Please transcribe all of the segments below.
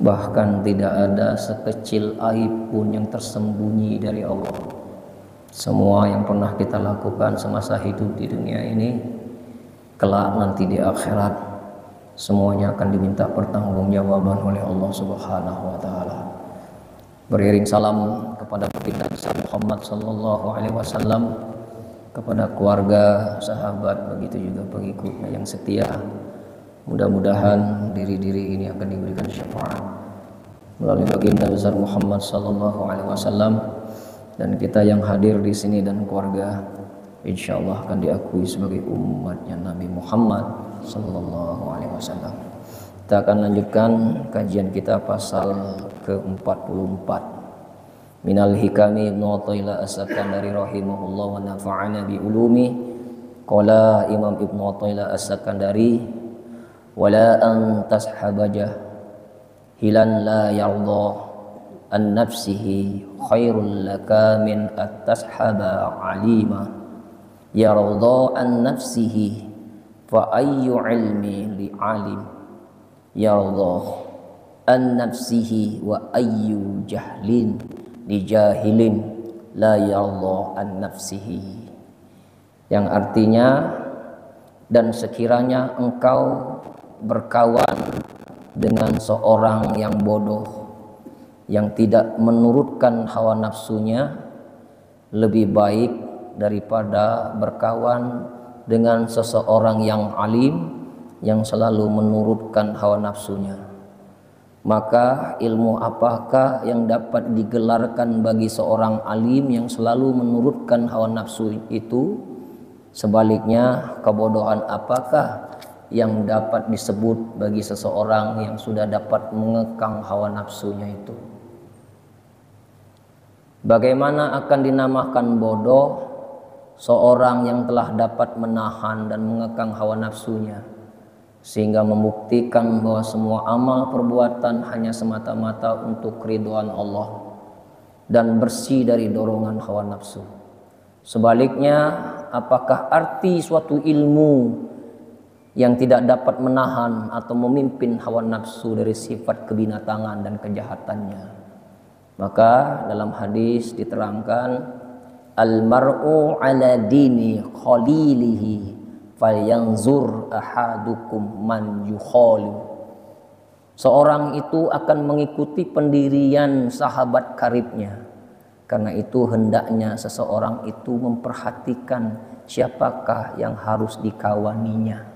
Bahkan tidak ada sekecil aib pun yang tersembunyi dari Allah. Semua yang pernah kita lakukan semasa hidup di dunia ini, kelak nanti di akhirat semuanya akan diminta pertanggungjawaban oleh Allah Subhanahu wa taala. Beriring salam kepada baginda Muhammad sallallahu alaihi wasallam, kepada keluarga, sahabat, begitu juga pengikutnya yang setia. Mudah-mudahan diri-diri ini akan diberikan syafaat melalui baginda besar Muhammad sallallahu alaihi wasallam, dan kita yang hadir di sini dan keluarga insyaallah akan diakui sebagai umatnya Nabi Muhammad sallallahu alaihi wasallam. Kita akan lanjutkan kajian kita pasal ke-44. Minal hikami Ibnu Athaillah As-Sakandari rahimahullah wa nafa'ana bi ulumi. Qala Imam Ibnu Athaillah As-Sakandari, wala an tashabajah hilan la yarda an nafsihi khairul laka min at-tashaba alima yarda an nafsihi fa ayyu ilmi li alim yarda an nafsihi wa ayyu jahlin li jahilin la yarda an nafsihi. Yang artinya, dan sekiranya engkau berkawan dengan seorang yang bodoh yang tidak menurutkan hawa nafsunya, lebih baik daripada berkawan dengan seseorang yang alim yang selalu menurutkan hawa nafsunya. Maka ilmu apakah yang dapat digelarkan bagi seorang alim yang selalu menurutkan hawa nafsu itu? Sebaliknya, kebodohan apakah yang dapat disebut bagi seseorang yang sudah dapat mengekang hawa nafsunya itu? Bagaimana akan dinamakan bodoh seorang yang telah dapat menahan dan mengekang hawa nafsunya, sehingga membuktikan bahwa semua amal perbuatan hanya semata-mata untuk keridhaan Allah dan bersih dari dorongan hawa nafsu. Sebaliknya, apakah arti suatu ilmu yang tidak dapat menahan atau memimpin hawa nafsu dari sifat kebinatangan dan kejahatannya? Maka dalam hadis diterangkan, al-mar'u ala dini khalilihi falyanzur ahadukum man yukhaliu. Seorang itu akan mengikuti pendirian sahabat karibnya. Karena itu hendaknya seseorang itu memperhatikan siapakah yang harus dikawaninya.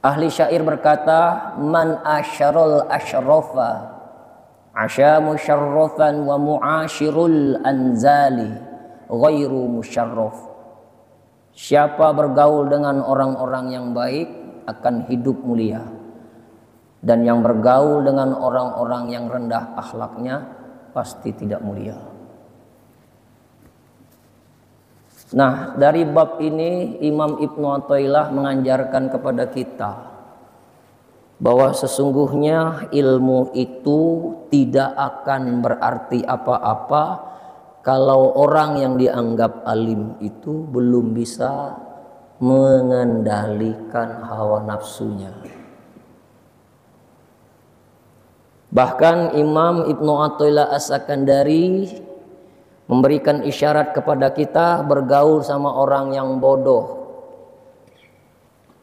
Ahli syair berkata, man asyarul asyrafa asya musyarrafan wa mu'ashirul anzali ghairu musyarraf. Siapa bergaul dengan orang-orang yang baik akan hidup mulia, dan yang bergaul dengan orang-orang yang rendah akhlaknya pasti tidak mulia. Nah, dari bab ini Imam Ibnu Athaillah mengajarkan kepada kita bahwa sesungguhnya ilmu itu tidak akan berarti apa-apa kalau orang yang dianggap alim itu belum bisa mengendalikan hawa nafsunya. Bahkan Imam Ibnu Athaillah As-Sakandari memberikan isyarat kepada kita, bergaul sama orang yang bodoh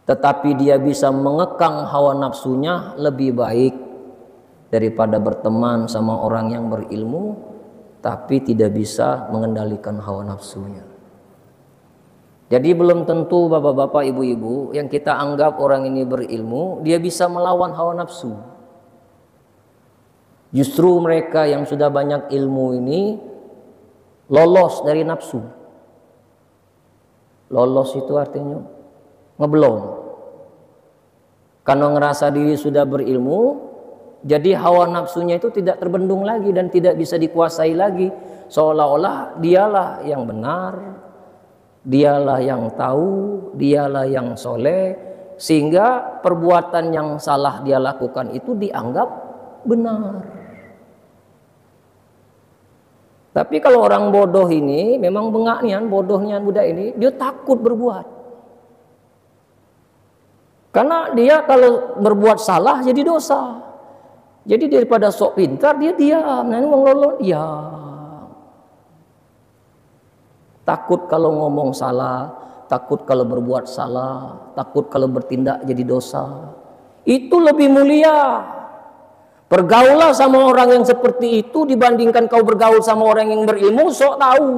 tetapi dia bisa mengekang hawa nafsunya lebih baik daripada berteman sama orang yang berilmu tapi tidak bisa mengendalikan hawa nafsunya. Jadi belum tentu bapak-bapak, ibu-ibu yang kita anggap orang ini berilmu dia bisa melawan hawa nafsu. Justru mereka yang sudah banyak ilmu ini lolos dari nafsu. Lolos itu artinya ngeblong. Karena ngerasa diri sudah berilmu, jadi hawa nafsunya itu tidak terbendung lagi dan tidak bisa dikuasai lagi. Seolah-olah dialah yang benar, dialah yang tahu, dialah yang soleh, sehingga perbuatan yang salah dia lakukan itu dianggap benar. Tapi kalau orang bodoh ini memang bengaknya, bodohnya budak ini, dia takut berbuat. Karena dia kalau berbuat salah jadi dosa. Jadi daripada sok pintar dia diam. Nah, ya. Takut kalau ngomong salah, takut kalau berbuat salah, takut kalau bertindak jadi dosa. Itu lebih mulia. Bergaulah sama orang yang seperti itu dibandingkan kau bergaul sama orang yang berilmu sok tahu.